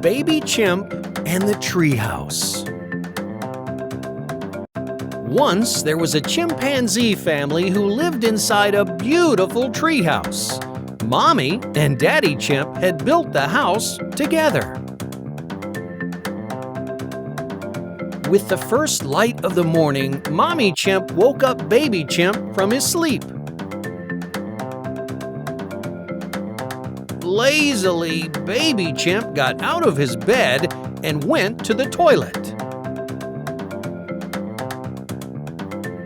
Baby Chimp and the Treehouse. Once there was a chimpanzee family who lived inside a beautiful treehouse. Mommy and Daddy Chimp had built the house together. With the first light of the morning, Mommy Chimp woke up Baby Chimp from his sleep. Lazily, Baby Chimp got out of his bed and went to the toilet.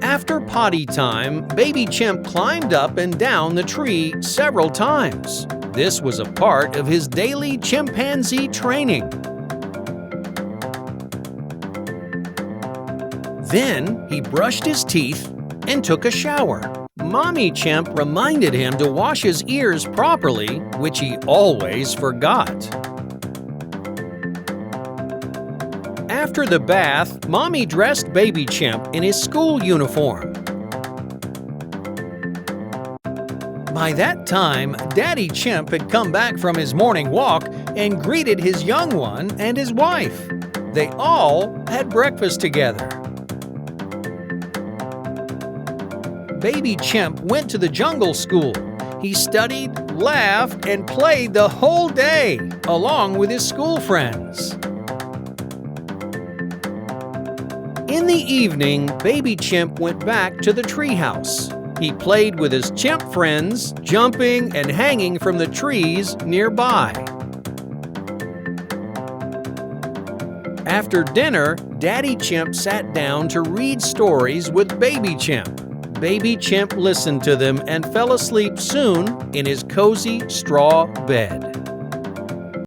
After potty time, Baby Chimp climbed up and down the tree several times. This was a part of his daily chimpanzee training. Then he brushed his teeth and took a shower. Mommy Chimp reminded him to wash his ears properly, which he always forgot. After the bath, Mommy dressed Baby Chimp in his school uniform. By that time, Daddy Chimp had come back from his morning walk and greeted his young one and his wife. They all had breakfast together. Baby Chimp went to the jungle school. He studied, laughed, and played the whole day, along with his school friends. In the evening, Baby Chimp went back to the treehouse. He played with his chimp friends, jumping and hanging from the trees nearby. After dinner, Daddy Chimp sat down to read stories with Baby Chimp. Baby Chimp listened to them and fell asleep soon in his cozy straw bed.